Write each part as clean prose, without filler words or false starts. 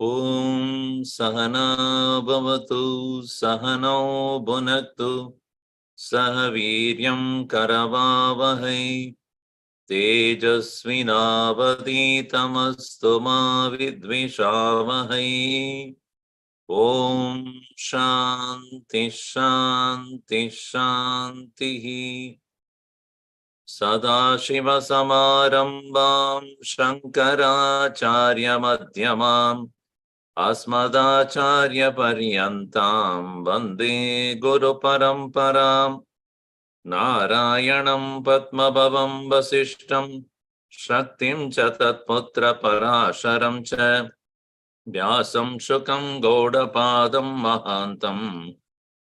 Om Sahana Bhavatu Sahano Bhunaktu Sahaviryam Karavavahai Tejasvinavaditamastu ma vidvishavahai. Om Shanti Shanti Shanti. Sadashiva Samarambam Shankaracharya Madhyamam Asmadacharya Paryantam Vande Guru Paramparam Narayanam Padmabhavam Vasishtam Shaktim Chatatputra Parasharam Cha Vyasam Shukam Gaudapadam Mahantam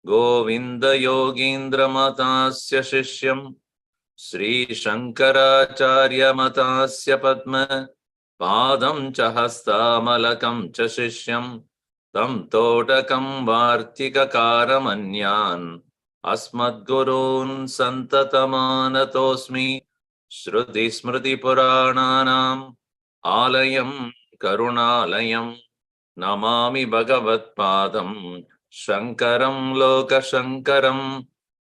Govinda Yogindra Matasya Shishyam Sri Shankaracharya Matasya Padma Padam Chahasta Malakam Chashishyam Tam Todakam Vartika Karamanyan Asmad Gurun Santatamanatosmi Shruti Smriti Purananam Alayam Karunalayam Namami Bhagavat Padam Shankaram Loka Shankaram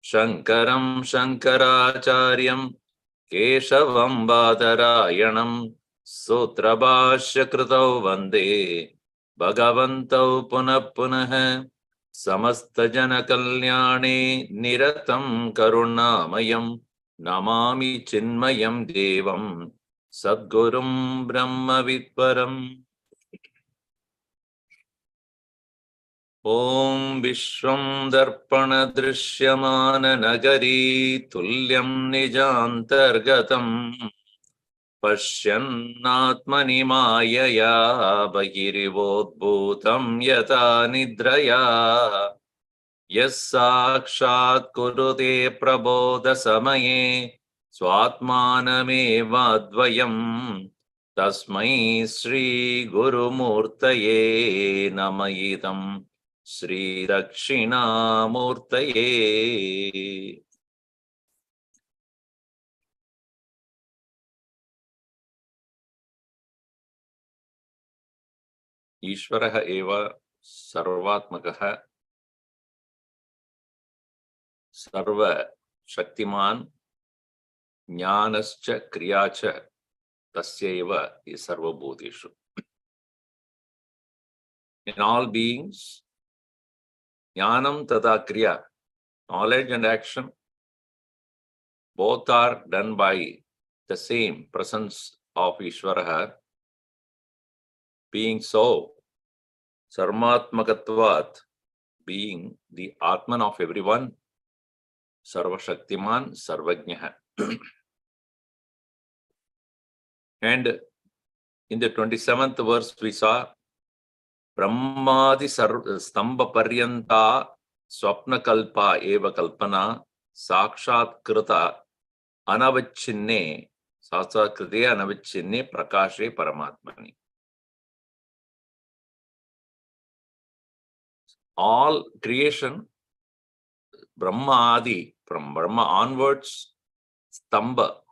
Shankaram Shankaracharyam Keshavam Badarayanam Sutrabhashya Kritau Vande Bhagavantau Punah Punah Samasta Jana Kalyane Niratam Karunamayam Namami Chinmayam Devam Sadgurum Brahma Vidparam. Om Vishwam Darpana Drishyamana Nagari Tulyam Nijantargatam Pashyannatmani Mayaya Bhagirivodbhutam Yata Nidraya Yasakshat Kurute Prabodha Samaye Swatmanamevadvayam Tasmai Sri Guru Murtaye Namayidam Sri Dakshinamoortaye. Ishvarah eva sarvatmakaha sarva shaktiman jnanascha kriyacha tasyeva sarvabhuteshu. In all beings, jnanam tata kriya, knowledge and action, both are done by the same presence of Ishvaraha. Being so, sarmatmakatvat, being the Atman of everyone, Sarva Shaktiman, Sarvajnaha. And in the 27th verse we saw Brahmadi Stamba Paryanta Swapna Kalpa Eva Kalpana Sakshat Krita Anavachinne Sakshat Krite Anavachinne Prakashe Paramatmani. All creation, Brahma Adi, from Brahma onwards, Stamba,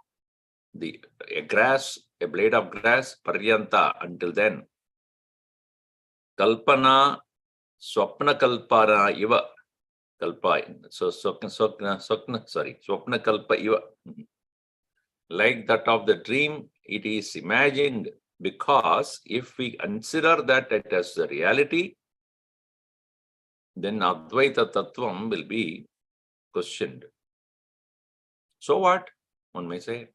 a grass, a blade of grass, Paryanta, until then. Kalpana, Swapna Kalpana Iva, Kalpa, so Swapna Kalpa Iva. Like that of the dream, it is imagined Because if we consider that it as the reality, then Advaita Tattvam will be questioned. So what? One may say,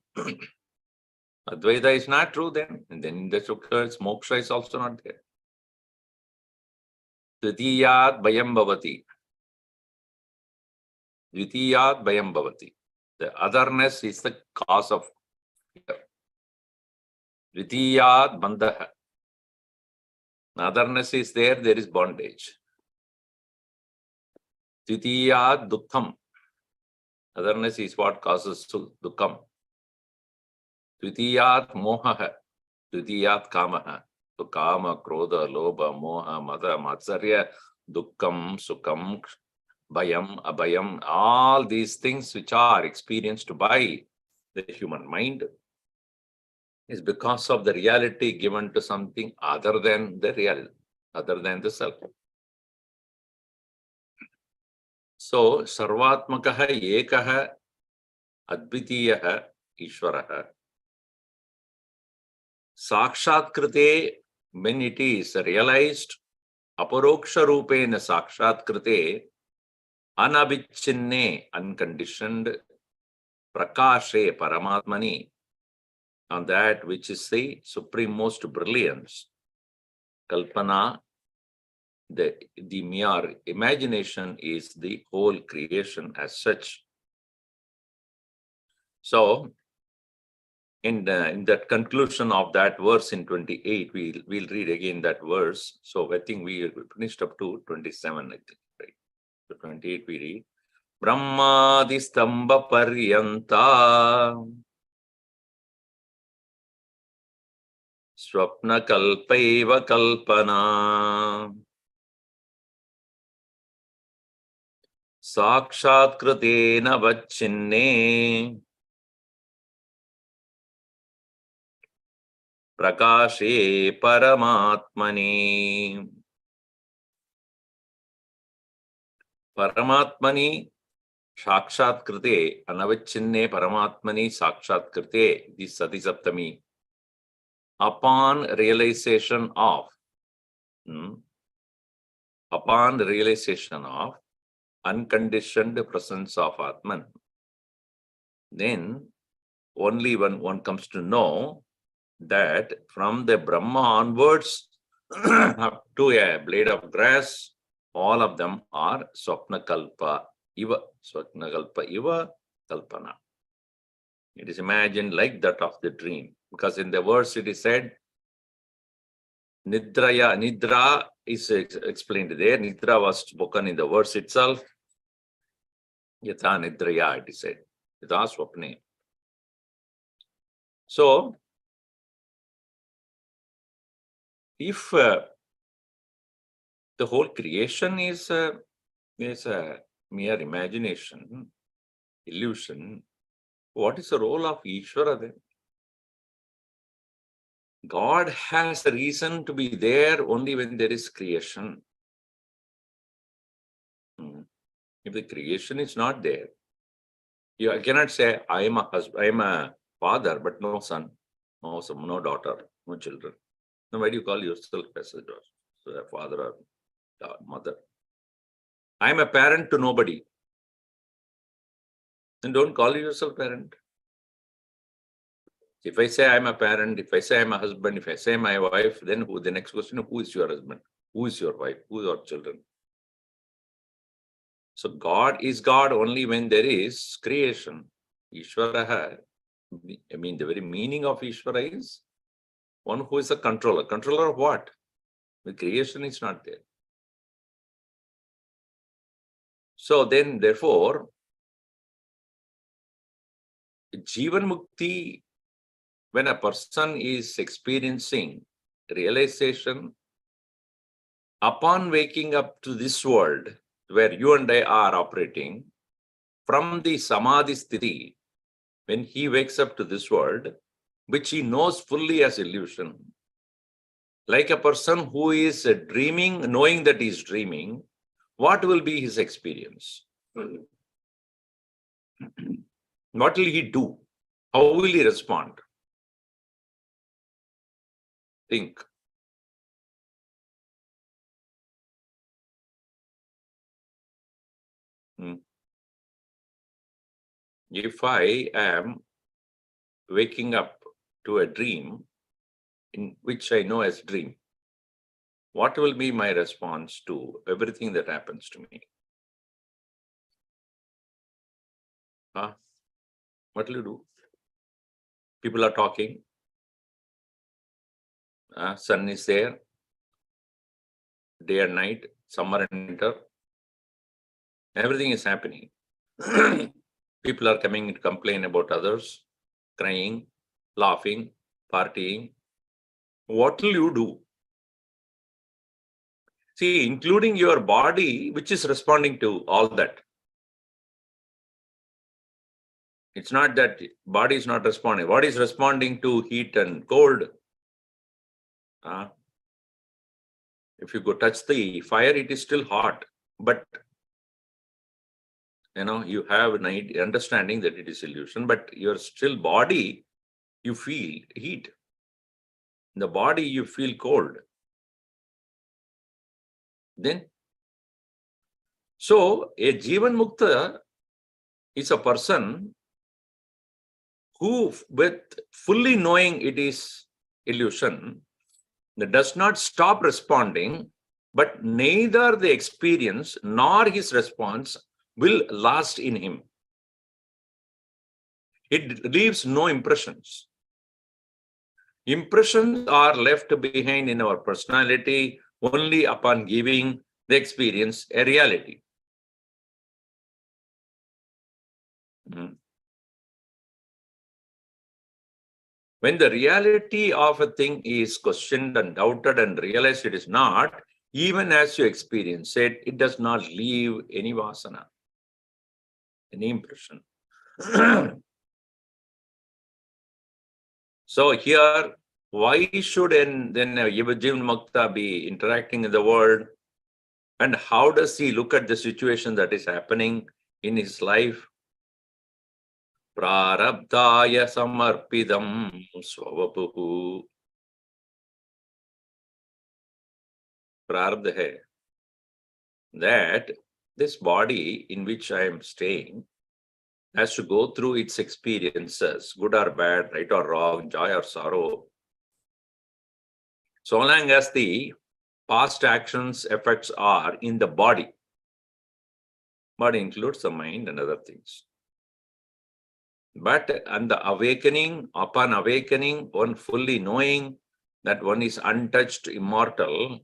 Advaita is not true then, and then the moksha is also not there. Dvitiyat Bhayam Bhavati. Dvitiyat Bhayam Bhavati. The otherness is the cause of fear. Dvitiyat Bandha. Otherness is there is bondage. Dvitiyat Dukkham. Otherness is what causes dukkam. Dvitiyat Moha. Dvitiyat Kamaha. So Kama, Krodha, Lobha, Moha, Mada, Matsarya, Dukkam, Sukham, Bhayam, Abhayam, all these things which are experienced by the human mind is because of the reality given to something other than the real, other than the self. So, Sarvatmakaha Ekaha Advitiyaha Ishvaraha Sakshatkrite, when it is realized, Aparoksha Rupena Sakshatkrite, Anabichinne, unconditioned, Prakashe Paramatmani, on that which is the supremost brilliance, Kalpana, the mere imagination is the whole creation as such. So, in that conclusion of that verse in 28, we'll read again that verse. So I think we finished up to 27, I think, right? So 28 we read, Brahmadistamba Paryanta Swapna Kalpaiva Kalpana Sakshat Kritena Vachinne Prakashe Paramatmani. Paramatmani Sakshat Krite, Anavachinne Paramatmani Sakshat Krite, this Sati Saptami. Upon realization of unconditioned presence of Atman, then only when one comes to know that from the Brahma onwards up to a blade of grass, all of them are Swapna Kalpa Iva. Swapna Kalpa Iva Kalpana. It is imagined like that of the dream. Because in the verse it is said, Nidraya, Nidra is explained there. Nidra was spoken in the verse itself. Yatha Nidraya, it is said. Yatha Swapne. So, if the whole creation is a mere imagination, illusion, what is the role of Ishvara then? God has a reason to be there only when there is creation. If the creation is not there, you cannot say, I am a husband, I am a father, but no son, no son, no daughter, no children. Then why do you call yourself as a father or mother? I am a parent to nobody. Then don't call yourself parent. If I say I'm a parent, if I say I'm a husband, if I say my wife, then who? The next question, who is your husband? Who is your wife? Who are your children? So God is God only when there is creation. Ishvara, I mean, the very meaning of Ishvara is one who is a controller. Controller of what? The creation is not there. So then, therefore, Jivan Mukti, when a person is experiencing realization upon waking up to this world where you and I are operating, from the Samadhi Sthiti, when he wakes up to this world, which he knows fully as illusion, like a person who is dreaming, knowing that he is dreaming, what will be his experience? What will he do? How will he respond? Think. If I am waking up to a dream in which I know as dream, what will be my response to everything that happens to me? What will you do? People are talking. Sun is there. Day and night, summer and winter. Everything is happening. People are coming to complain about others, crying, laughing, partying. What will you do? See, including your body, which is responding to all that. It's not that body is not responding. Body is responding to heat and cold. If you go touch the fire, it is still hot. But you have an understanding that it is illusion, but your still body, you feel heat. In the body, you feel cold. Then, so a Jivan Mukta is a person who, with fully knowing it is illusion, that does not stop responding, but neither the experience nor his response will last in him. It leaves no impressions. Impressions are left behind in our personality only upon giving the experience a reality. When the reality of a thing is questioned and doubted and realized it is not, even as you experience it, it does not leave any vasana, any impression. So here, why should then a Jivan Mukta be interacting in the world? And how does he look at the situation that is happening in his life? Prarabdhaya samarpidam swavapuhu. Prarabdha hai. That this body in which I am staying has to go through its experiences, good or bad, right or wrong, joy or sorrow. So long as the past actions, effects are in the body. Body includes the mind and other things. But upon awakening, one fully knowing that one is untouched, immortal,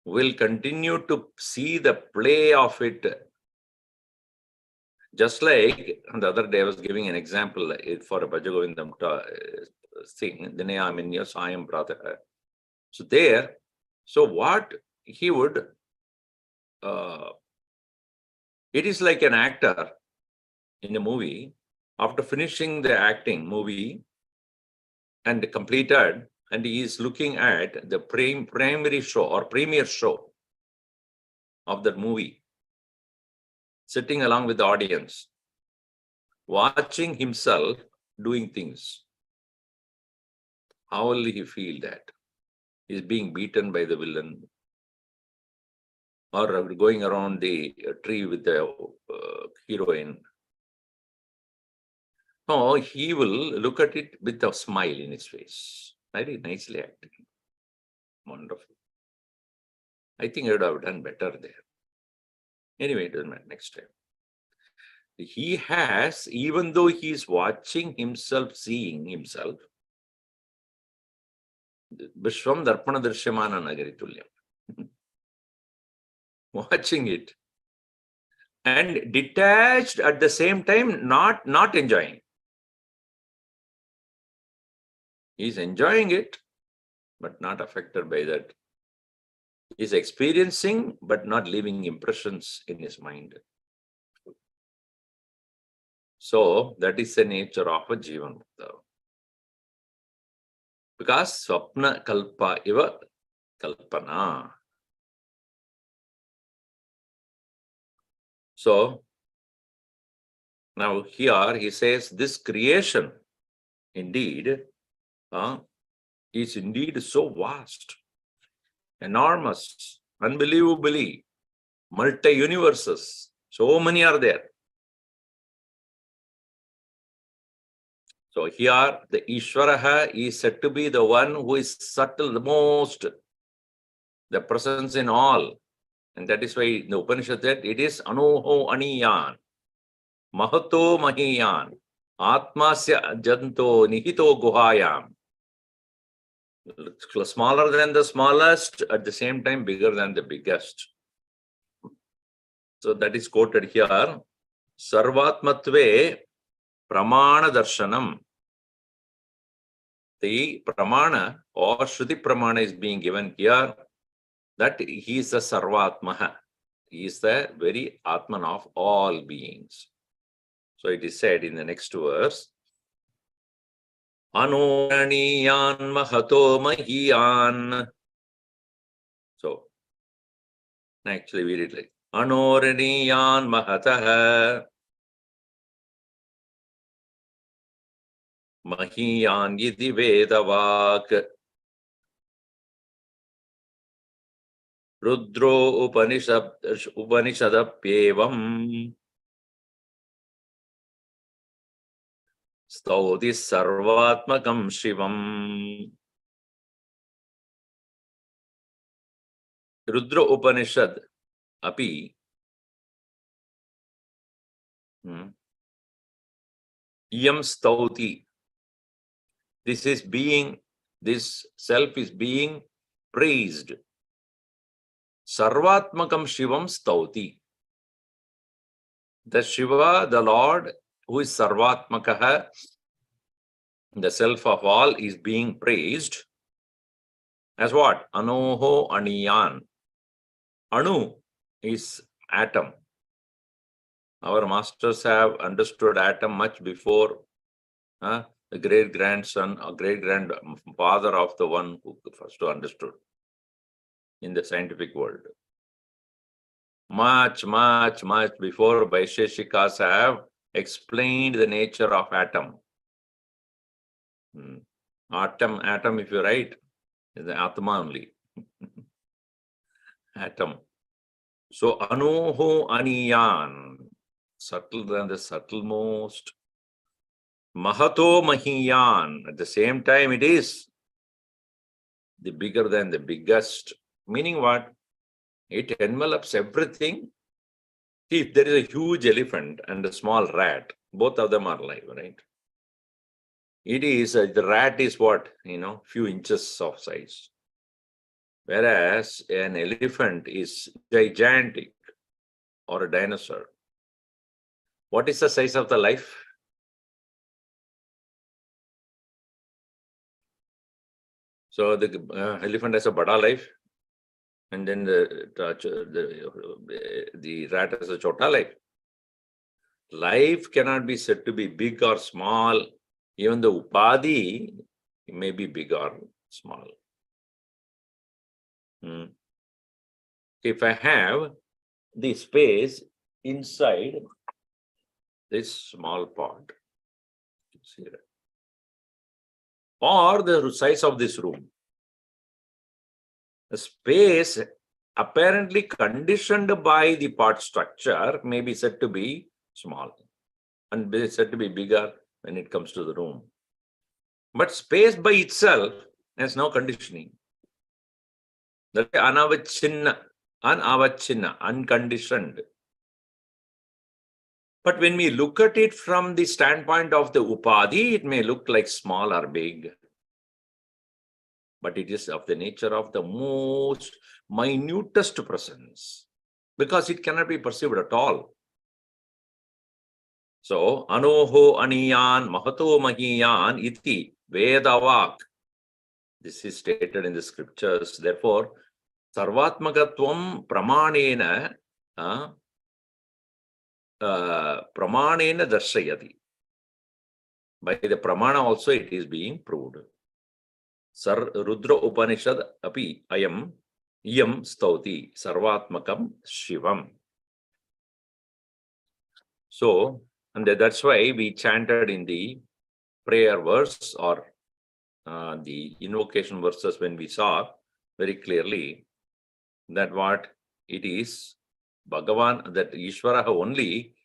will continue to see the play of it. Just like the other day I was giving an example for a Bhajagovindam thing, Dinayaminya Sayam Pratah. So there, so what he would, it is like an actor in a movie, after finishing the acting movie and completed, and he is looking at the primary show or premiere show of that movie, sitting along with the audience, watching himself doing things. How will he feel that? He's being beaten by the villain, or going around the tree with the heroine. No, he will look at it with a smile in his face. Very nicely acted. Wonderful. I think I would have done better there. Anyway, it doesn't matter. Next time. He has, even though he is watching himself, seeing himself, Vishwam Darpana Drishyamana Nagaritulyam. Watching it. And detached at the same time, not enjoying. He's enjoying it, but not affected by that. He's experiencing, but not leaving impressions in his mind. So that is the nature of a Jivan Mukta. Because Swapna Kalpa Iva Kalpana. So now here he says this creation, indeed, is indeed so vast, enormous, unbelievably, multi-universes. So many are there. So here the Ishvaraha is said to be the one who is subtle the most, the presence in all. And that is why in the Upanishad that it is Anoho Aniyan, Mahato Mahiyan, Atmasya Janto Nihito Guhayam. Smaller than the smallest, at the same time bigger than the biggest. So that is quoted here. Sarvatmatve Pramana Darshanam. The Pramana or Shruti Pramana is being given here that he is the Sarvatmaha. He is the very Atman of all beings. So it is said in the next verse, Anoraniyan Mahato Mahiyan. So actually we read like Anoraniyan Mahataha Mahiyan Yidi Vedavak Rudro Upanishadapyevam Stauti Sarvatmakam Shivam. Rudra Upanishad api Yam Stauti. This self is being praised. Sarvatmakam Shivam Stauti. The Shiva, the Lord, who is Sarvatmakaha, the self of all, is being praised as what? Anoho Aniyan. Anu is atom. Our masters have understood atom much before the great-grandson or great-grandfather of the one who first understood in the scientific world. Much before Vaisheshikas have explained the nature of atom. Atom, if you write, is the Atma only. Atom. So, Anoho Aniyan, subtle than the subtlemost. Mahato Mahiyan, at the same time it is the bigger than the biggest. Meaning what? It envelops everything. If there is a huge elephant and a small rat, both of them are alive, right? It is, the rat is what? Few inches of size. Whereas an elephant is gigantic, or a dinosaur. What is the size of the life? So the elephant has a bada life, and then the rat has a chota life. Life cannot be said to be big or small. Even the upadhi may be big or small. If I have the space inside this small pot, or the size of this room, the space apparently conditioned by the pot structure may be said to be small and be said to be bigger when it comes to the room. But space by itself has no conditioning. That is anavachinna, unconditioned. But when we look at it from the standpoint of the upadhi, it may look like small or big. But it is of the nature of the most minutest presence, because it cannot be perceived at all. So, Anoho Aniyan Mahato Mahiyan iti Vedavak. This is stated in the scriptures. Therefore, Sarvatmakatvam Pramanena Darshayati. By the Pramana also it is being proved. Rudra Upanishad api ayam yam stauti sarvatmakam shivam. So, and that's why we chanted in the prayer verse or the invocation verses when we saw very clearly that what it is, Bhagavan, that Ishvaraha only,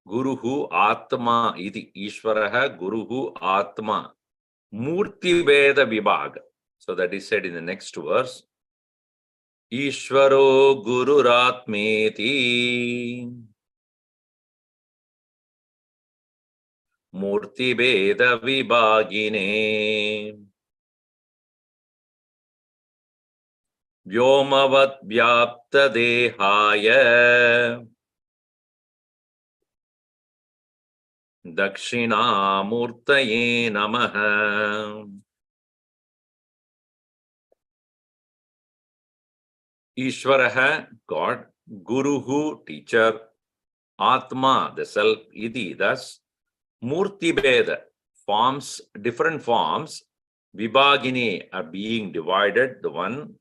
Guruhu Atma, iti Ishvaraha Guruhu Atma, Murti Veda Vibhaga. So that is said in the next verse. Ishvaro Gururatmeti Murti Veda Vibhagine Vyomavat Vyapta Dehaya Dakshinamurtaye Namaha. Ishvaraha, God, Guruhu, teacher, Atma, the self, Iti, thus, Murti Beda, forms, different forms, Vibhagini are being divided, the one,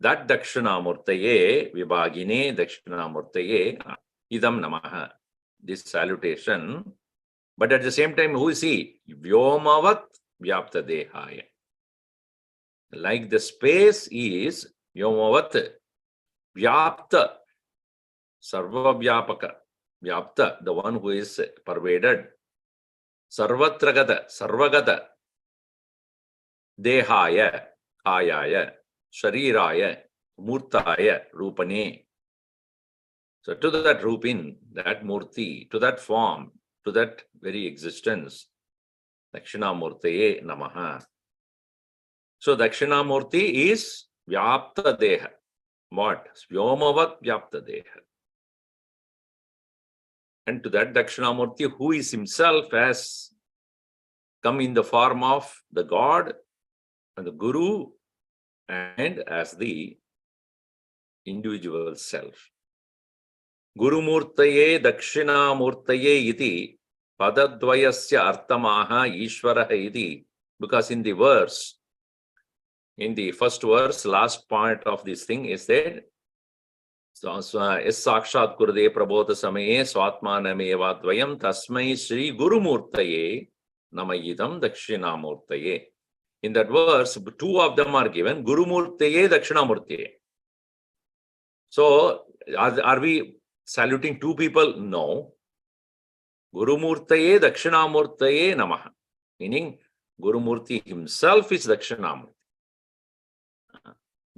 that Dakshinamurtaye, Vibhagine, Dakshinamurtaye, Idam Namaha, this salutation. But at the same time, who is he? Vyomavat Vyapta Dehaya. Like the space is Vyomavat Vyapta, Sarva Vyapaka, Vyapta, the one who is pervaded, Sarvatragata, Sarvagata, Dehaya, Kayaya, Shariraya, Murtaya, Rupane. So to that Rupin, that Murti, to that form, to that very existence, Dakshinamurtaye Namaha. So Dakshinamurti is Vyapta Deha. What? Vyomavat Vyapta Deha. And to that Dakshinamurti, who is himself has come in the form of the God and the Guru and as the individual self. Guru Murtaye Dakshinamurtaye iti padadvayasya artamaha Ishvaraha iti. Because in the verse, in the first verse, last part of this thing is that Es Sakshat Kurde Prabodha Samaye Swatmanameva Dvayam Tasmai Sri Guru Murtaye Namayidam Dakshinamurtaye. In that verse, two of them are given, Guru Murtaye, Dakshinamurtaye. So, are we saluting two people? No. Guru Murtaye, Dakshinamurtaye Namaha. Meaning, Guru Murti himself is Dakshinamurti.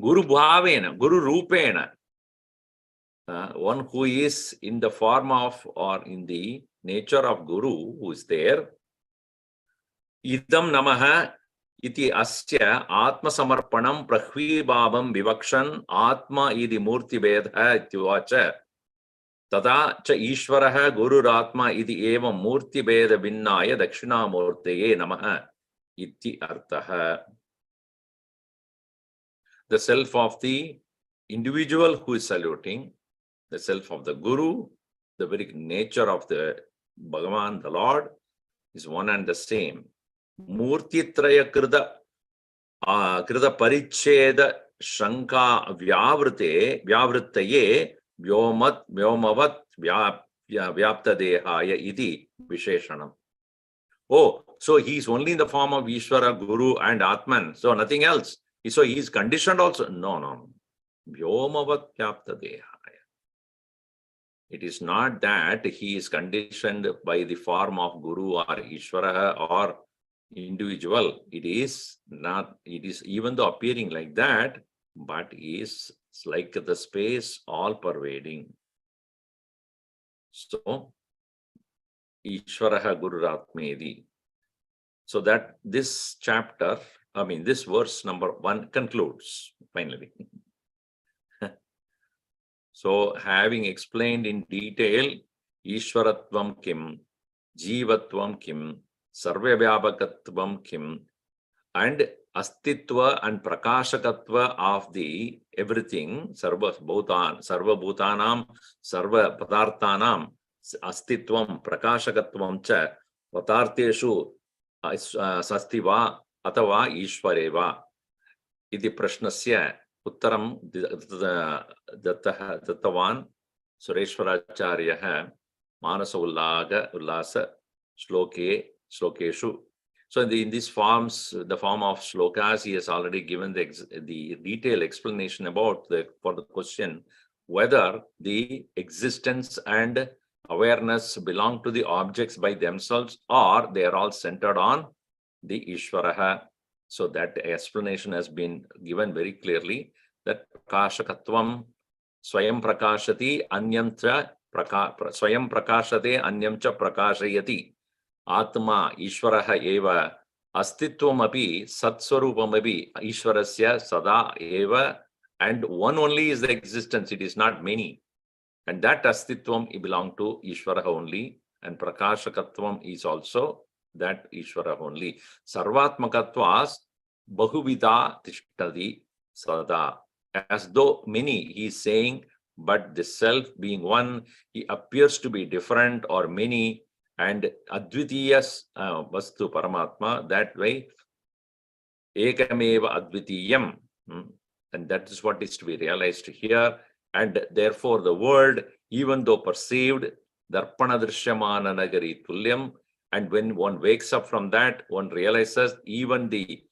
Guru Bhavena, Guru Rupena. One who is in the form of or in the nature of Guru, who is there. Idam Namaha iti asya Atma Samarpanam Prahvibhavam Vivakshan Atma idi Murti Vedha ityuvacha Tada cha Ishvaraha Guru Ratma idi eva Murti Veda Vinnaya Dakshinamurtaye Namaha iti artaha. The self of the individual who is saluting, the self of the Guru, the very nature of the Bhagavan, the Lord, is one and the same. Murti Traya Krida Paricheda Shanka Vyavrittaye Vyomavat Vyapta Dehaya iti Visheshanam. Oh, so he is only in the form of Ishvara, Guru and Atman, so nothing else. So he is conditioned also. No. Vyomavat Vyapta Dehaya. It is not that he is conditioned by the form of Guru or Ishvara or individual. It is not, it is even though appearing like that, but is like the space all pervading. So, Ishvaraha Guru Ratmedi. So that this chapter, this verse number 1 concludes finally. So, having explained in detail Ishvaratvam Kim, Jivatvam Kim, Sarvavyapakatvam Kim, and Astitva and Prakashakatva of the everything, Sarva Bhutanam, Sarva Padarthanam, Astitvam, Prakashakatvam cha, Padarteshu Sastiva Atava Ishvareva. Iti Prashnasya Uttaram Dattavan Sureshwaracharya Manasolllasa Slokeshu So in these forms, the form of shlokas, he has already given the detailed explanation about for the question whether the existence and awareness belong to the objects by themselves or they are all centered on the Ishvaraha. So that explanation has been given very clearly that prakashakatvam swayam prakashati anyam cha swayam prakashate anyam cha prakashayati Atma Ishvaraha eva astitvam satswarupam Ishvarasya sada eva, and one only is the existence, it is not many. And that astitvam belong to Ishvara only, and prakashakatvam is also that Ishvara only. Sarvatmakatwas bahuvida tishtadi sada. As though many, he is saying, but the self being one, he appears to be different or many, and advitiya vastu paramatma, that way ekameva advitiyam, and that is what is to be realized here. And therefore the world, even though perceived, darpana drishyamana nagari tulyam, and when one wakes up from that, one realizes even the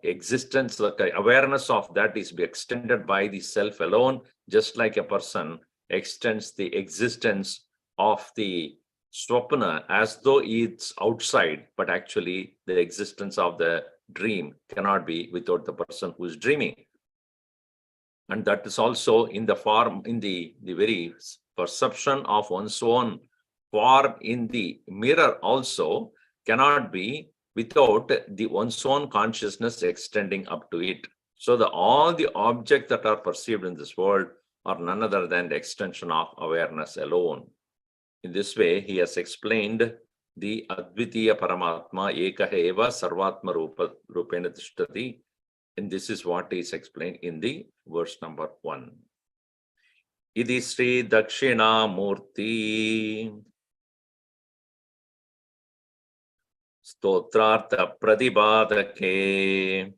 existence, the awareness of that is be extended by the self alone, just like a person extends the existence of the swapna as though it's outside, but actually the existence of the dream cannot be without the person who is dreaming. And that is also in the form, in the very perception of one's own form in the mirror also cannot be without the one's own consciousness extending up to it. So all the objects that are perceived in this world are none other than the extension of awareness alone. In this way, he has explained the Advitiya Paramatma Ekaha Eva Sarvatma Rupena Tishtati. And this is what is explained in the verse number 1. Idi Sri Dakshinamoorty Stotrartha Pradibadake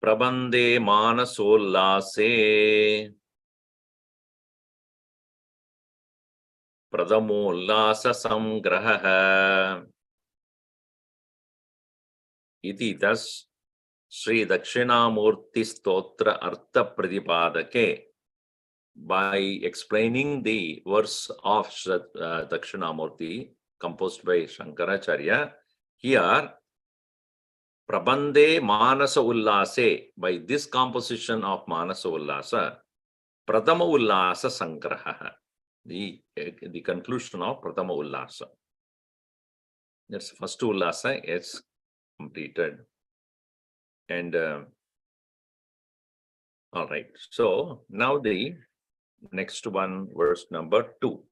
Prabande Manasollase Pradamollasa Samgraha. Iti thus Sri Dakshinamurti Stotra Artha Pradipadake, by explaining the verse of Dakshinamurti composed by Shankaracharya, here Prabande Manasollase, by this composition of Manasollasa, Pradama Ullasa Sangraha, the conclusion of Pradama Ullasa. That's first Ullasa is completed. And all right, so now the next one, verse number 2.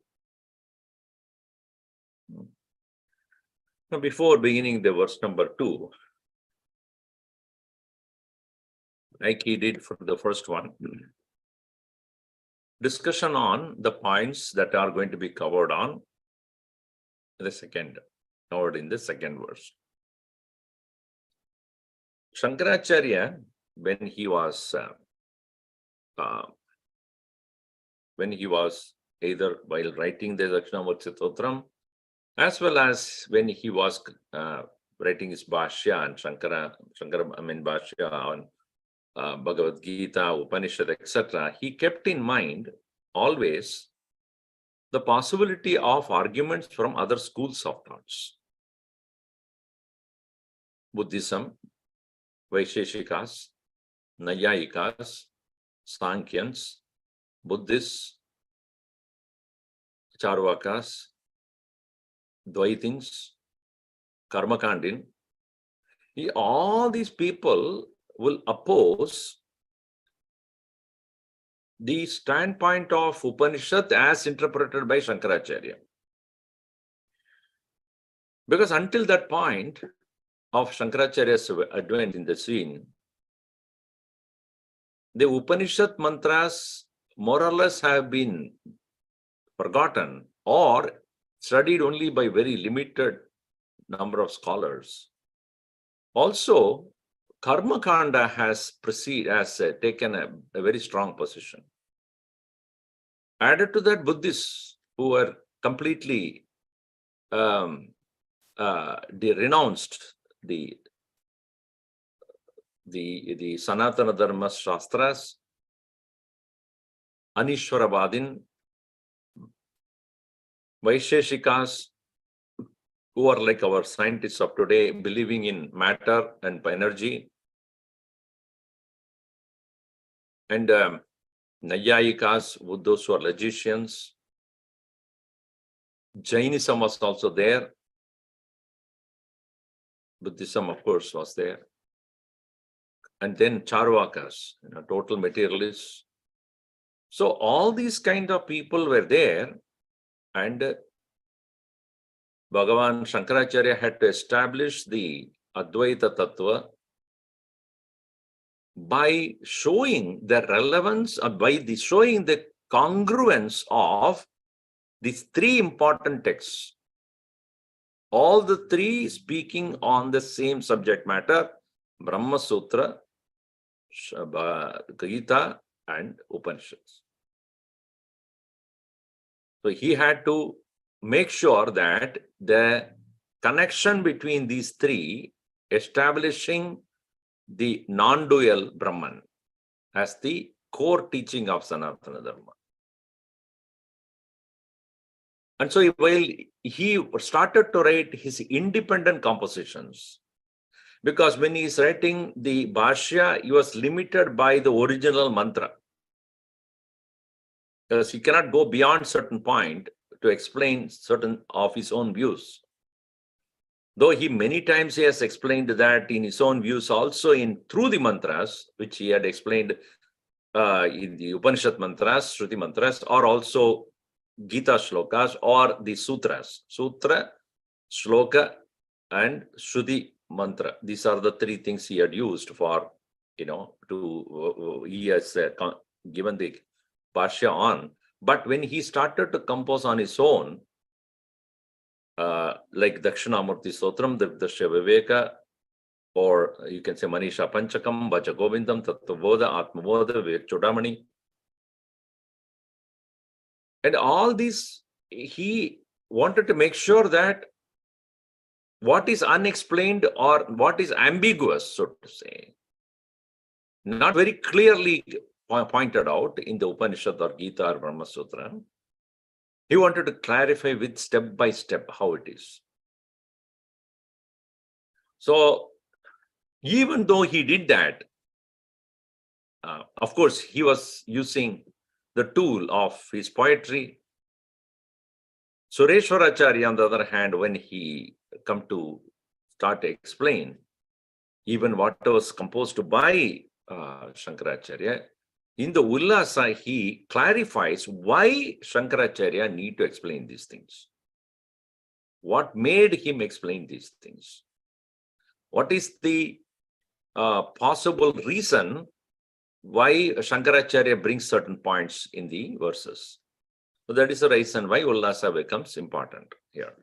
Now, before beginning the verse number 2, like he did for the first one, discussion on the points that are going to be covered in the second verse. Shankaracharya, when he was either while writing the Dakshinamoorti Stotram, as well as when he was writing his Bhashya and Bhashya on Bhagavad Gita, Upanishad, etc., he kept in mind always the possibility of arguments from other schools of thoughts. Buddhism, Vaisheshikas, Nayayikas, Sankhyans, Buddhists, Charvakas, Dvaitins, Karmakandin, all these people will oppose the standpoint of Upanishad as interpreted by Shankaracharya. Because until that point of Shankaracharya's advent in the scene, the Upanishad mantras more or less have been forgotten or studied only by very limited number of scholars. Also, Karma Kanda has taken a very strong position. Added to that, Buddhists who were completely they renounced the Sanatana Dharma Shastras, Anishwaravadin, Vaisheshikas, who are like our scientists of today, believing in matter and energy, and Nayayikas, those who are logicians. Jainism was also there. Buddhism, of course, was there. And then Charvakas, total materialists. So all these kind of people were there, and Bhagavan Shankaracharya had to establish the Advaita Tattva by showing the relevance, showing the congruence of these three important texts. All the three speaking on the same subject matter: Brahma Sutra, Gita, and Upanishads. So he had to make sure that the connection between these three, establishing the non-dual Brahman as the core teaching of Sanatana Dharma. And so while he started to write his independent compositions, because when he is writing the Bhashya, he was limited by the original mantra. Because he cannot go beyond certain point to explain certain of his own views. Though many times he has explained that in his own views also through the mantras, which he had explained in the Upanishad mantras, Shruti mantras, or also Gita shlokas, or the sutras. Sutra, shloka, and Shruti mantra. These are the three things he had used for, he has given the Bhashya on. But when he started to compose on his own, like Dakshinamoorty Stotram, the Viveka, or you can say Manisha Panchakam, Vacha Govindam, Tattvabodha, Atmabodha, Vivek Chudamani. And all these, he wanted to make sure that what is unexplained or what is ambiguous, so to say, not very clearly pointed out in the Upanishad or Gita or Brahma Sutra, he wanted to clarify with step by step how it is. So even though he did that, of course, he was using the tool of his poetry. Sureshwaracharya, on the other hand, when he come to start to explain even what was composed by Shankaracharya, in the Ullasa, he clarifies why Shankaracharya need to explain these things. What made him explain these things? What is the possible reason why Shankaracharya brings certain points in the verses? So that is the reason why Ullasa becomes important here.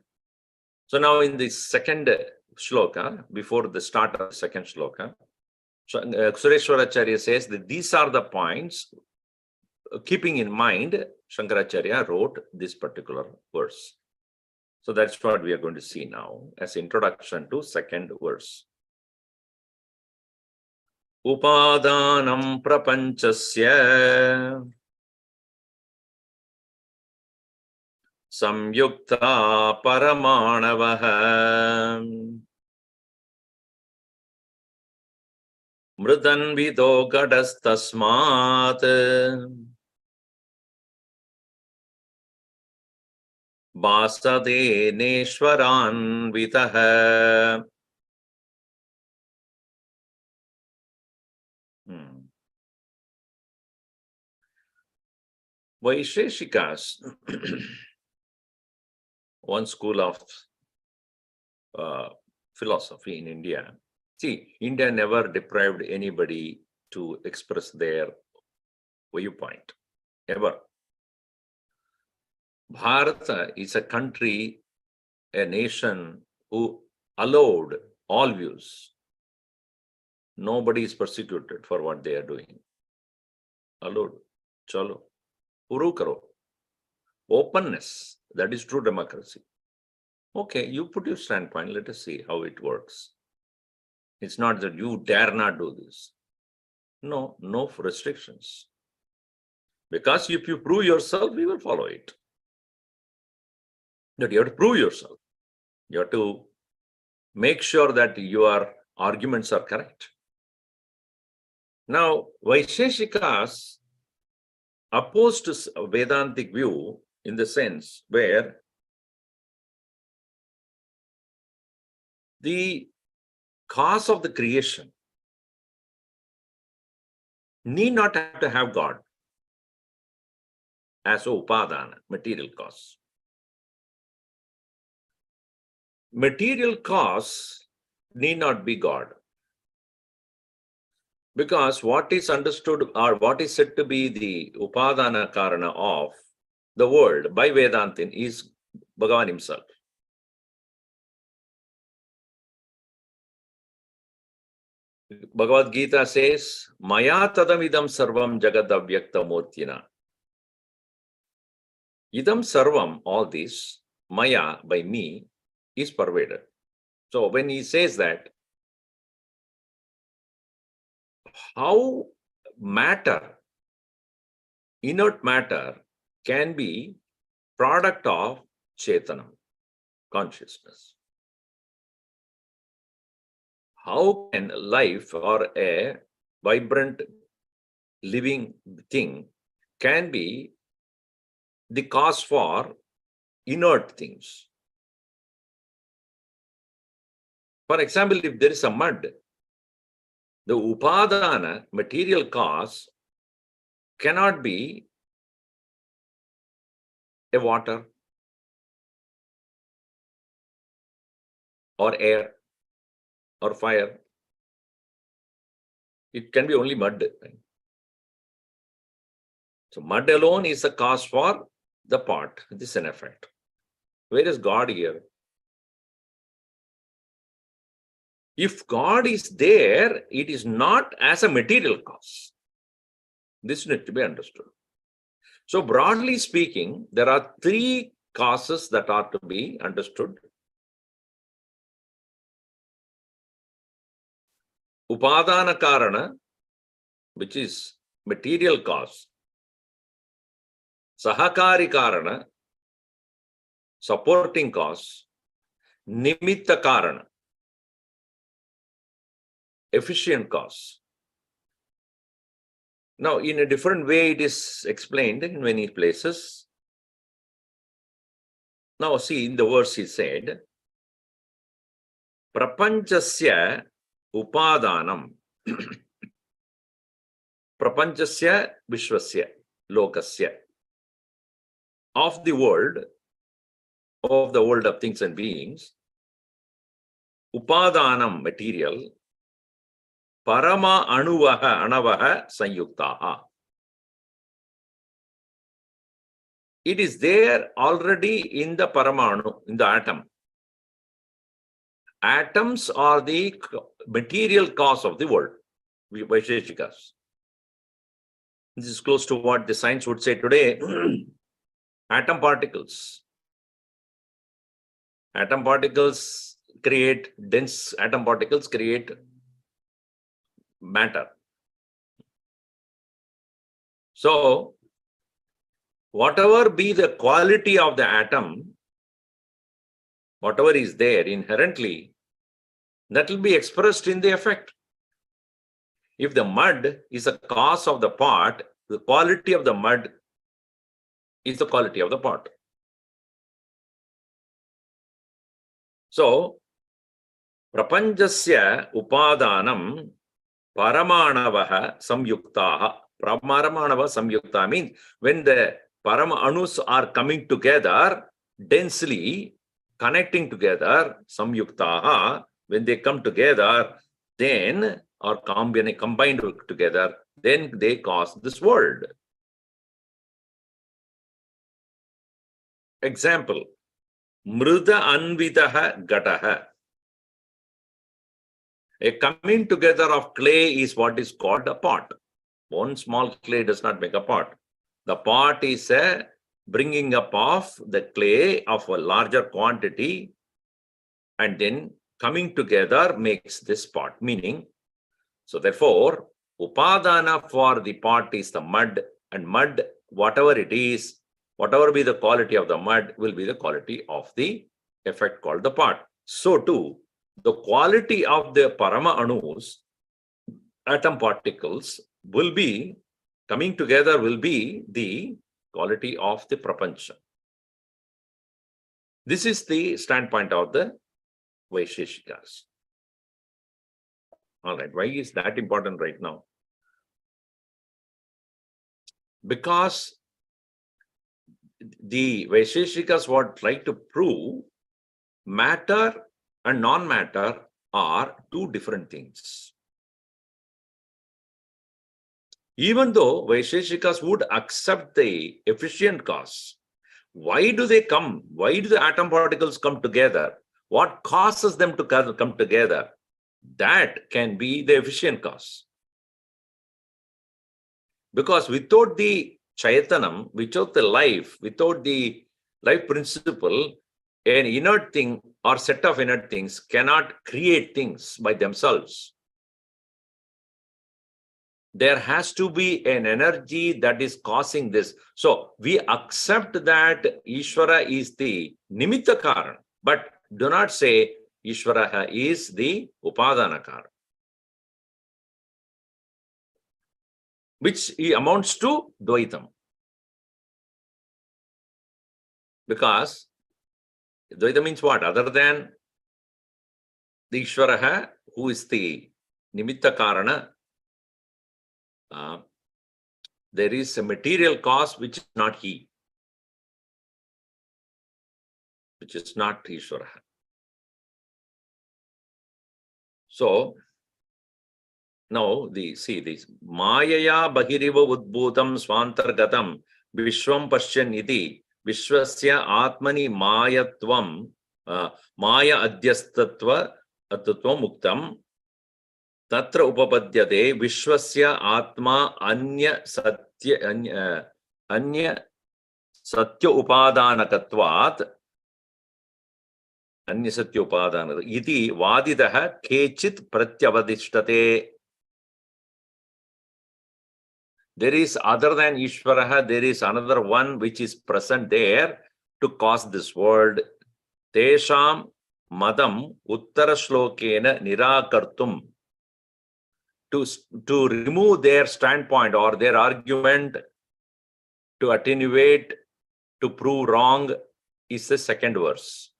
So now in the second shloka, before the start of the second shloka, Sureshwaracharya says that these are the points, keeping in mind, Shankaracharya wrote this particular verse. So that's what we are going to see now as introduction to second verse. Upadanam prapanchasya samyukta paramanavaha mridanvido gadastasmat vasade neshwaranvitaha. Vaisheshikas, one school of philosophy in India. See, India never deprived anybody to express their viewpoint, ever. Bharata is a country, a nation who allowed all views. Nobody is persecuted for what they are doing. Allowed. Chalo. Puru karo. Openness. That is true democracy. Okay, you put your standpoint. Let us see how it works. It's not that you dare not do this. No, no restrictions. Because if you prove yourself, we will follow it. But you have to prove yourself. You have to make sure that your arguments are correct. Now, Vaisheshikas opposed to Vedantic view in the sense where the cause of the creation need not have to have God as upadana, material cause. Material cause need not be God. Because what is understood or what is said to be the upadana karana of the world by Vedantin is Bhagavan himself. Bhagavad Gita says, Maya tadamidam sarvam jagad avyakta murtina. Idam sarvam, all this, Maya, by me, is pervaded. So when he says that, how matter, inert matter, can be product of Chetanam, consciousness. How can life or a vibrant living thing can be the cause for inert things? For example, if there is a mud, the upadana, material cause, cannot be a water or air or fire. It can be only mud. So mud alone is the cause for the pot. This is an effect. Where is God here? If God is there, it is not as a material cause. This needs to be understood. So broadly speaking, there are three causes that are to be understood. Upadana karana, which is material cause. Sahakari karana, supporting cause. Nimitta karana, efficient cause. Now, in a different way, it is explained in many places. Now, see, in the verse he said, Prapanchasya upadanam, Prapanchasya vishwasya, lokasya, of the world of things and beings, upadanam, material, parama anuvaha, anavaha, sanyuktaha. It is there already in the paramanu, in the atom. Atoms are the material cause of the world, Vaisheshikas. This is close to what the science would say today. Atom particles. Atom particles create dense, atom particles create matter. So, whatever be the quality of the atom, whatever is there inherently, that will be expressed in the effect. If the mud is a cause of the pot, the quality of the mud is the quality of the pot. So, prapanchasya upadanam paramanavaha samyuktaha. Paramanava samyukta means when the paramanus are coming together, densely connecting together, samyuktaha, when they come together, then or combined together, then they cause this world. Example, mrida anvidaha gataha. A coming together of clay is what is called a pot. One small clay does not make a pot. The pot is a bringing up of the clay of a larger quantity and then coming together makes this pot. Meaning, so therefore, upadana for the pot is the mud, and mud, whatever it is, whatever be the quality of the mud, will be the quality of the effect called the pot. So too, the quality of the parama anus, atom particles, will be coming together, will be the quality of the prapancha. This is the standpoint of the Vaisheshikas. All right, why is that important right now? Because the Vaisheshikas would like to prove matter and non-matter are two different things. Even though Vaisheshikas would accept the efficient cause, why do they come? Why do the atom particles come together? What causes them to come together? That can be the efficient cause. Because without the Chayatanam, without the life, without the life principle, an inert thing or set of inert things cannot create things by themselves. There has to be an energy that is causing this. So we accept that Ishvara is the Nimitta Karan, but do not say Ishvara is the Upadana Karan, which amounts to Dvaitam. Because Dvaita means what? Other than the Ishvara, who is the Nimitta Karana, there is a material cause which is not he, which is not Ishvara. So now see this Mayaya Bahiriva Udbhutam Swantargatam Vishwam Pashyan iti Vishwasya Atmani Mayatvam Maya Adhyastatva Attatvam Muktam Tatra Upapadyate Vishwasya Atma Anya Satya Upadanakatvat Anya Satya Upadana iti Vadidaha Kechit Pratyavadishtate. There is, other than Ishvaraha, there is another one which is present there to cause this world. Tesham Madam Uttara Shlokena Nirakartum. To remove their standpoint or their argument, to attenuate, to prove wrong, is the second verse.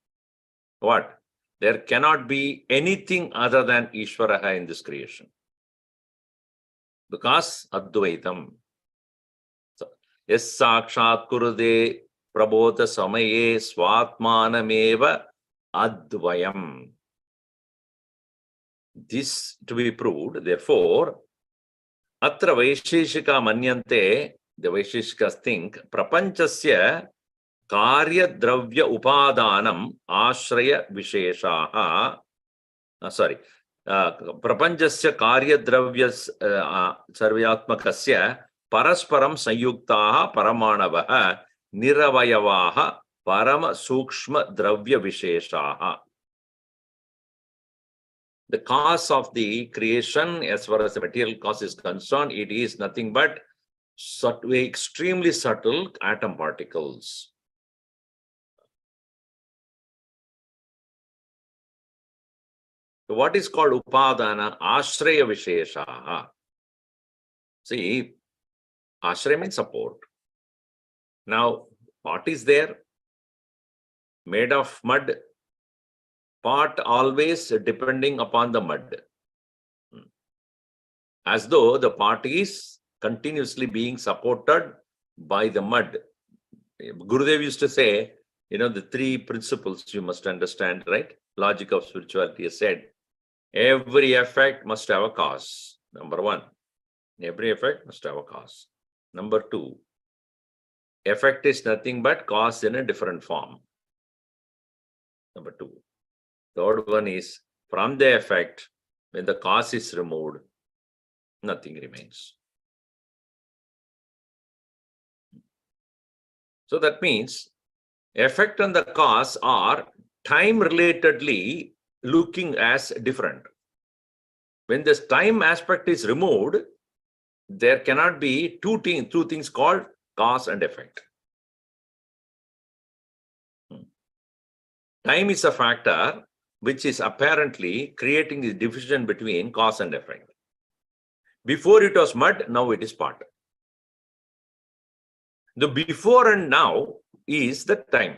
What? There cannot be anything other than Ishvaraha in this creation. Because Advaitam. Yes Sakshat Kurude Prabodha Samaye Swatmanameva Advayam. This to be proved, therefore, Atra Vaisheshika Manyante, the Vaisheshikas think, Prapanchasya Karya Dravya Upadanam Ashraya Visheshaha. Prapanchasya Karya Dravya Sarvyatmakasya Parasparam Sanyuktaha Paramanavaha Niravayavaha Parama Sukshma Dravya Visheshaha. The cause of the creation, as far as the material cause is concerned, it is nothing but extremely subtle atom particles. So what is called Upadana? Ashraya Visheshaha. See, Ashraya means support. Now, pot is there, made of mud. Pot always depending upon the mud. As though the pot is continuously being supported by the mud. Gurudev used to say, the three principles you must understand, right? Logic of spirituality has said, every effect must have a cause. Number one, every effect must have a cause. Number two, effect is nothing but cause in a different form. Number two. Third one is, from the effect, when the cause is removed, nothing remains. So that means, effect and the cause are time relatedly looking as different. When this time aspect is removed, there cannot be two things called cause and effect. Time is a factor which is apparently creating the division between cause and effect. Before it was mud, now it is pot. The before and now is the time.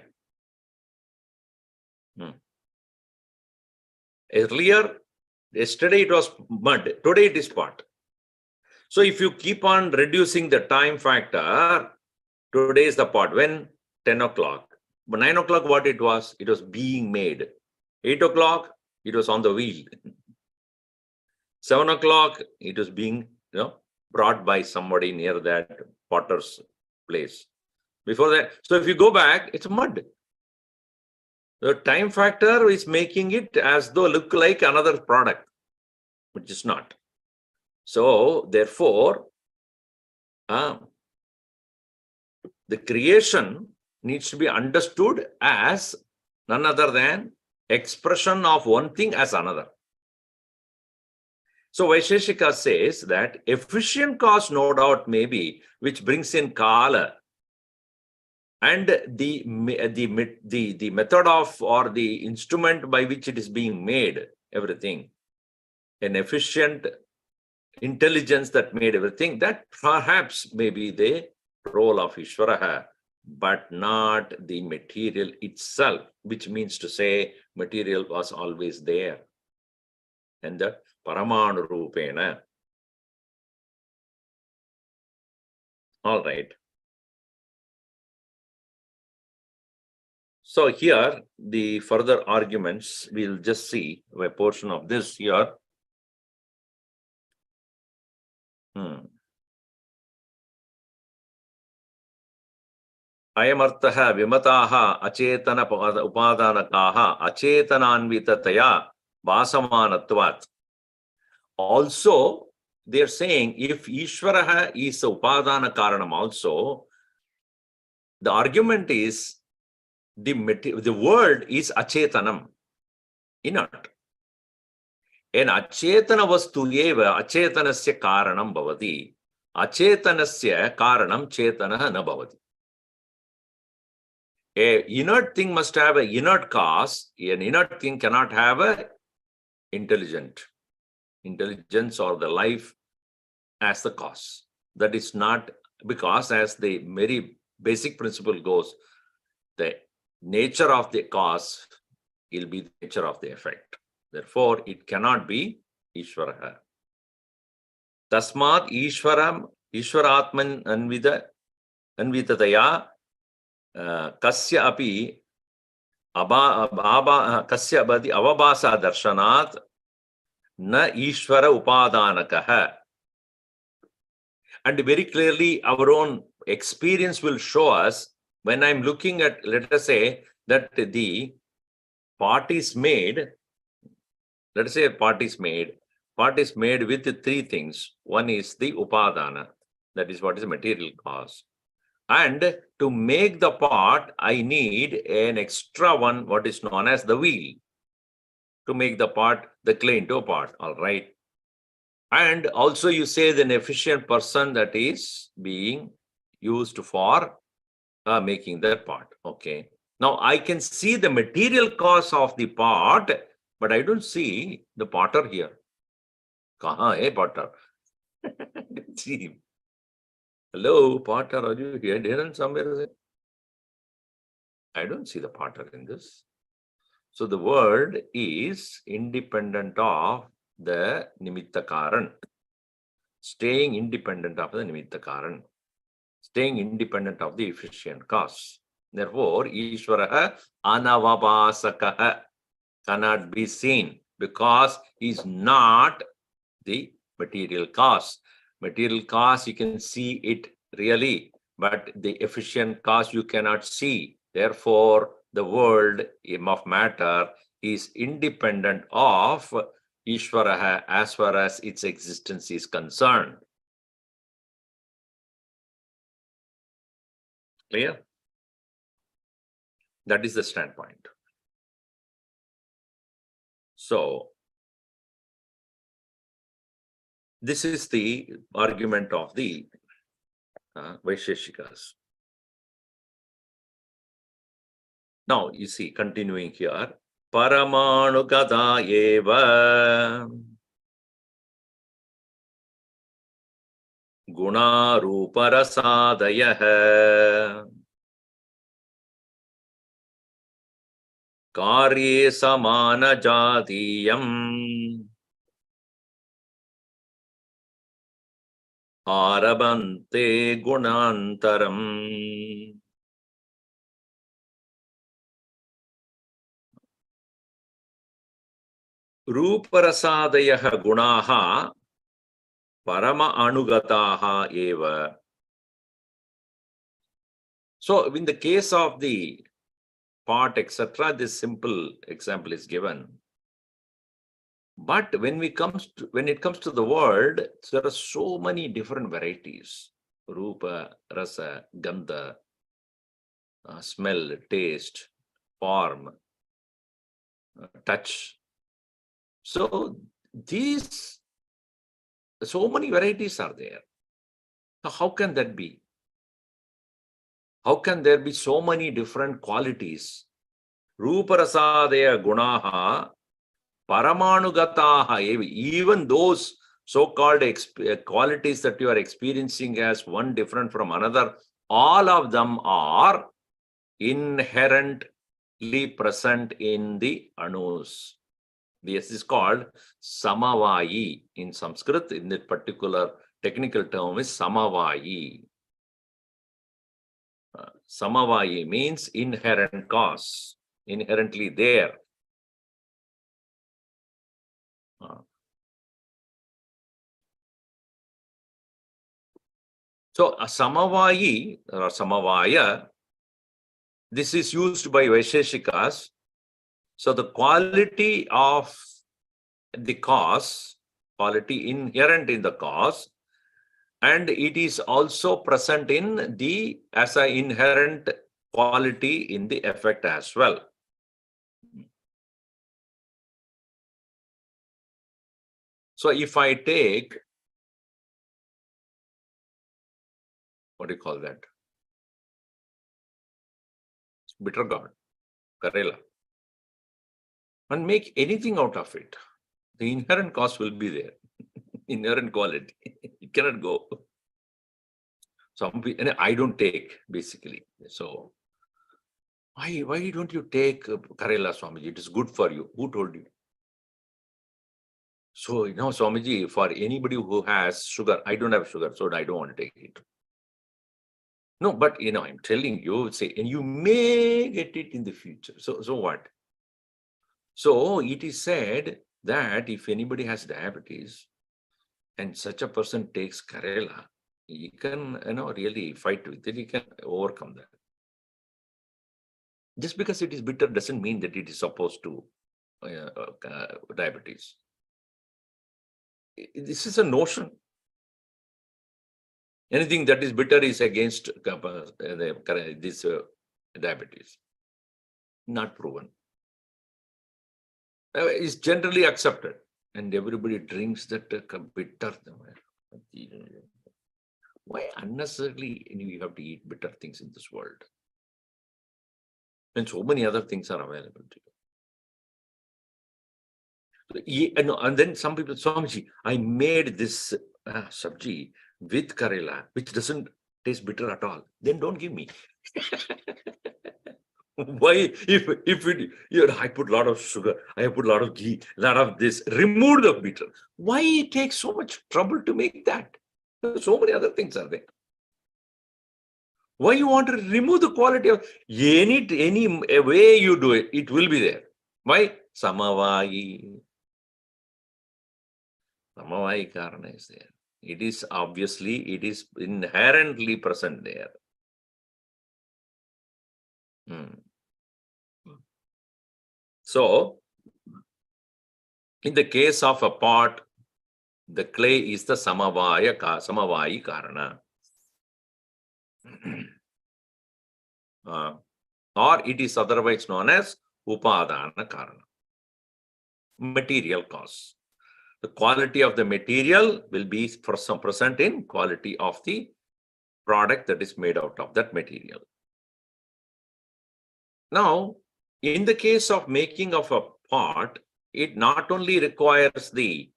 Earlier, yesterday it was mud, today it is pot. So if you keep on reducing the time factor, today is the pot. When? 10 o'clock. But 9 o'clock, what it was? It was being made. 8 o'clock, it was on the wheel. 7 o'clock, it was being brought by somebody near that potter's place. Before that, so if you go back, it's mud. The time factor is making it as though look like another product, which is not. So therefore, the creation needs to be understood as none other than expression of one thing as another. So Vaisheshika says that efficient cause no doubt may be, which brings in Kala, and the method of or the instrument by which it is being made, everything, an efficient intelligence that made everything, that perhaps may be the role of Ishvaraha, but not the material itself, which means to say material was always there. And the Paramanu Rupena. All right. So here, the further arguments, we'll just see a portion of this here. Ayamartaha vimataha achetana upadanakaha acetananvitataya vasamanatvat. Also, they're saying if Ishvaraha is a upadana karanam also, the argument is the world is achetanam, inert. And achetana vastu eva achetanasya karanam bhavati. Achetanasya karanam chetana na bhavati. A inert thing must have an inert cause. An inert thing cannot have a intelligence or the life as the cause. That is not, because as the very basic principle goes, the nature of the cause will be the nature of the effect. Therefore, it cannot be Ishvaraha. Tasmat Ishvaratman anvitataya kasya api kasya abadi avabhasa darshanat na Ishvara upadanakaha. And very clearly, our own experience will show us, when I'm looking at, let us say, that the pot is made, let us say a pot is made with three things. One is the upadana, that is what is material cause. And to make the pot, I need an extra one, what is known as the wheel, to make the pot, the clay into a pot, all right. And also you say the efficient person that is being used for making that pot. Okay. Now I can see the material cause of the pot, but I don't see the potter here. Kaha hai potter? See him. Hello, potter, are you here? Didn't somewhere? I don't see the potter in this. So the word is independent of the nimitta karan, staying independent of the nimitta karan, staying independent of the efficient cause. Therefore, Ishvaraha anavabhasakaha cannot be seen because he is not the material cause. Material cause, you can see it really, but the efficient cause you cannot see. Therefore, the world of matter is independent of Ishvaraha as far as its existence is concerned. Clear? That is the standpoint. So, this is the argument of the Vaisheshikas. Now, you see, continuing here, Paramanugata eva Guna Ruparasadayah Karye Samana Jatiyam Arabante Gunantaram. Ruparasadayah Gunaha Parama Anugataha eva. So, in the case of the pot, etc., this simple example is given. But when it comes to the world, there are so many different varieties: rupa, rasa, gandha, smell, taste, form, touch. So these, so many varieties are there. So how can that be? How can there be so many different qualities? Rupa rasadaya gunaha Paramanugataha, even those so-called qualities that you are experiencing as one different from another, all of them are inherently present in the anus. This is called samavayi in Sanskrit. In that particular technical term is samavayi. Samavayi means inherent cause, inherently there. So a samavayi or samavaya, this is used by Vaisheshikas. So the quality of the cause, quality inherent in the cause, and it is also present in the as an inherent quality in the effect as well. So if I take, what do you call that? Bitter gourd, Karela, and make anything out of it, the inherent cause will be there. Inherent quality. It cannot go. Some people, I don't take basically. So why don't you take Karela, Swamiji? It is good for you. Who told you? So, Swamiji, for anybody who has sugar, I don't have sugar, so I don't want to take it. No, but I'm telling you, say, and you may get it in the future. So what? So it is said that if anybody has diabetes and such a person takes Karela, he can, really fight with it. He can overcome that. Just because it is bitter doesn't mean that it is opposed to diabetes. This is a notion. Anything that is bitter is against this diabetes. Not proven. It's generally accepted. And everybody drinks that bitter. Why unnecessarily you have to eat bitter things in this world? And so many other things are available to you. And then some people, Swamiji, I made this sabji with Karela, which doesn't taste bitter at all. Then don't give me. Why? I put a lot of sugar, I put a lot of ghee, a lot of this, remove the bitter. Why it takes so much trouble to make that? So many other things are there. Why you want to remove the quality of any way you do it, it will be there. Why? Samavayi. Samavayi karana is there. It is inherently present there. So, in the case of a pot, the clay is the samavayi karana. Or it is otherwise known as upadana karana. material cause. The quality of the material will be present in quality of the product that is made out of that material. Now, in the case of making of a pot, it not only requires the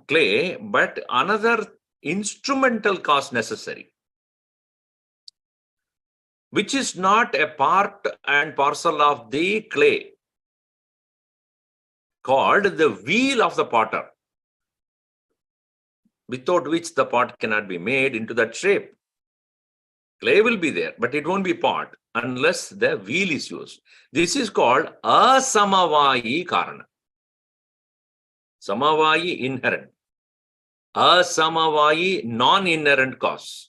clay, but another instrumental cause necessary, which is not a part and parcel of the clay, called the wheel of the potter, without which the pot cannot be made into that shape. Clay will be there, but it won't be pot unless the wheel is used. This is called asamavayi karana. Samavayi inherent. Asamavayi non-inherent cause.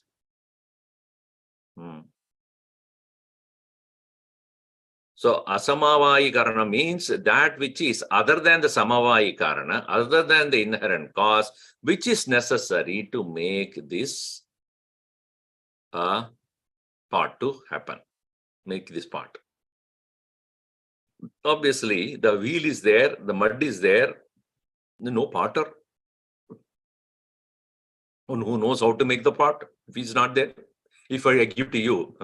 So asamavayi karana means that which is other than the samavayi karana, other than the inherent cause, which is necessary to make this part to happen, make this part. Obviously, the wheel is there, the mud is there, no potter. Who knows how to make the pot if he's not there? If I give to you,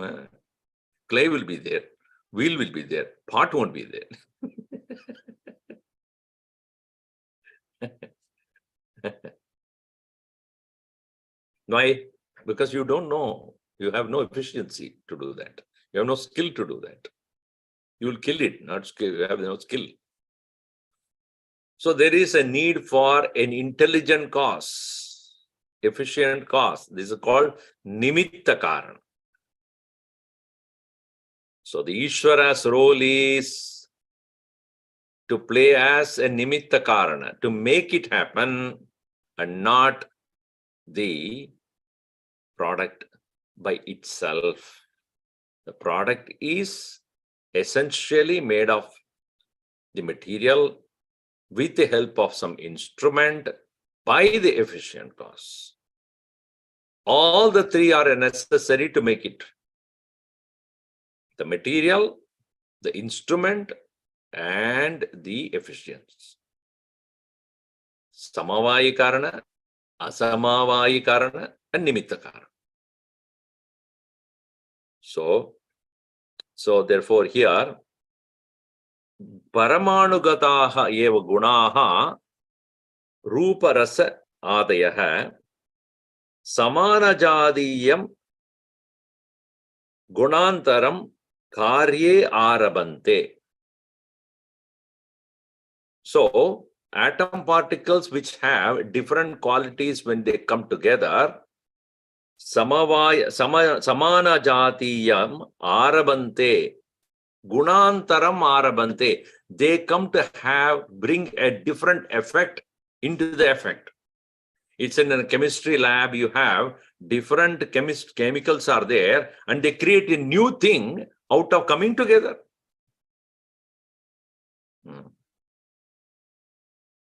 clay will be there, wheel will be there, pot won't be there. Why? Because you don't know. You have no efficiency to do that. You have no skill to do that. You will kill it, not skill. You have no skill. So there is a need for an intelligent cause, efficient cause. This is called nimitta karana. So the Ishvara's role is to play as a nimitta karana, to make it happen, and not the product by itself. The product is essentially made of the material with the help of some instrument by the efficient cause. All the three are necessary to make it. The material, the instrument, and the efficiency. Samavayi karana, asamavayi karana, and nimitta karana. So therefore here, paramanugataha eva gunaha rupa rasa adayaha samanajadiyam gunantaram karye arabante. So atom particles which have different qualities when they come together, samana jatiyam arabante, gunantaram arabante, they come to bring a different effect into the effect. It's in a chemistry lab, you have different chemicals are there, and they create a new thing out of coming together.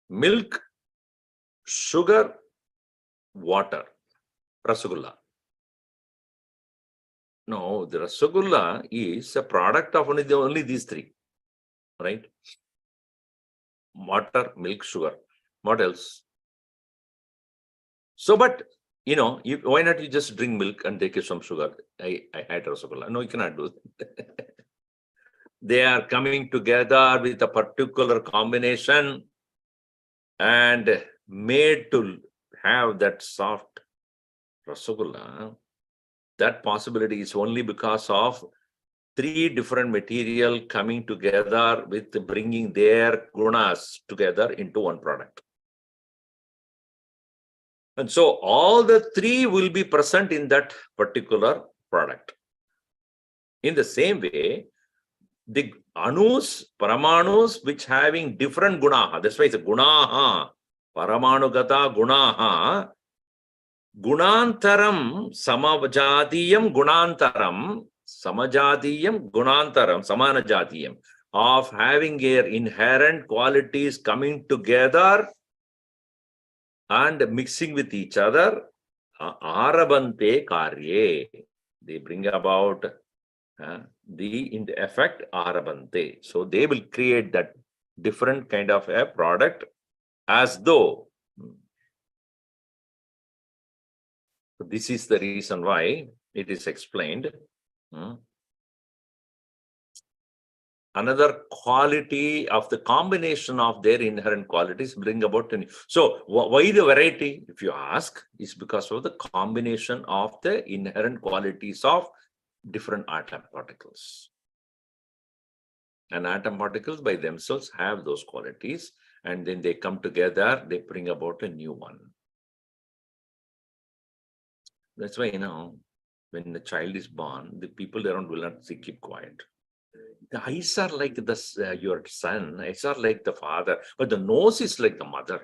Milk, sugar, water, rasgulla. No, the rasgulla is a product of only these three, right? Water, milk, sugar. What else? So, but why not you just drink milk and take some sugar? I had rasgulla. No, you cannot do that. They are coming together with a particular combination and made to have that soft rasgulla. That possibility is only because of three different material coming together with bringing their gunas together into one product. And so all the three will be present in that particular product. In the same way, the anus, paramanus, which having different gunaha, that's why it's a gunaha, paramanugata gunaha, gunantaram samajatiyam gunantaram, samajatiyam gunantaram, samanajatiyam, of having their inherent qualities coming together and mixing with each other, arabante karye, they bring about the effect arabante. So they will create that different kind of a product, as though. This is the reason why it is explained. Another quality of the combination of their inherent qualities bring about. So why the variety, if you ask, is because of the combination of the inherent qualities of different atom particles. And atom particles by themselves have those qualities, and then they come together, they bring about a new one. That's why, when the child is born, the people around will not say, keep quiet. The eyes are like your son, eyes are like the father, but the nose is like the mother.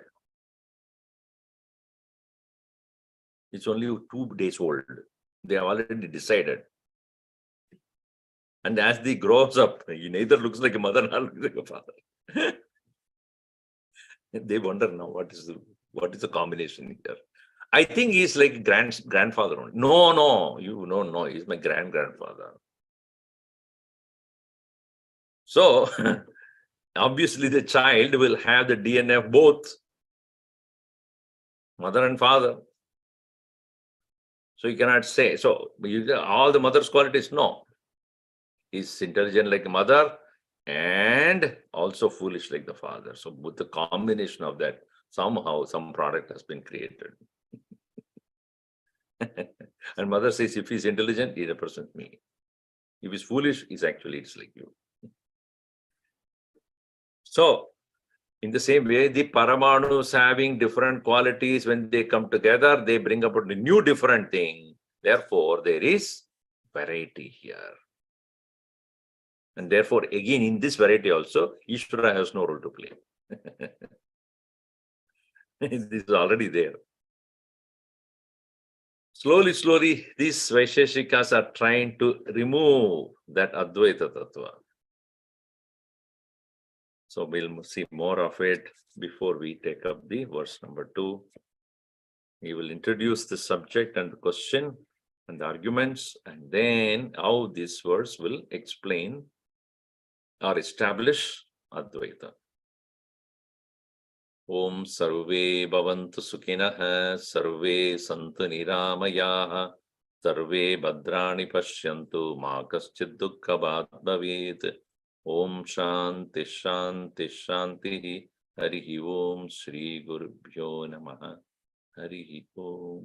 It's only 2 days old. They have already decided. And as they grows up, he neither looks like a mother nor looks like a father. They wonder now what is the combination here. I think he's like grandfather only. No, no, he's my grandfather. So obviously the child will have the DNA of both mother and father. So you cannot say, so all the mother's qualities, no. He's intelligent like a mother and also foolish like the father. So with the combination of that, somehow some product has been created. And mother says, if he's intelligent, he represents me. If he's foolish, it's like you. So in the same way, the Paramanus having different qualities, when they come together, they bring about a new different thing. Therefore, there is variety here. And therefore, again, in this variety also, Ishvara has no role to play. This is already there. Slowly, these Vaisheshikas are trying to remove that Advaita Tattva. So we'll see more of it before we take up the verse number 2. He will introduce the subject and the question and the arguments, and then how this verse will explain or establish Advaita. Om Sarve Bhavantu Sukhinah, Sarve Santu Niramayah, Sarve Bhadrani Pashyantu, Ma Kaschid Dukkha Bhat Bhavet. Om Shanti Shanti Shanti. Harihi Om Shri Gurubhyo Namaha. Harihi Om.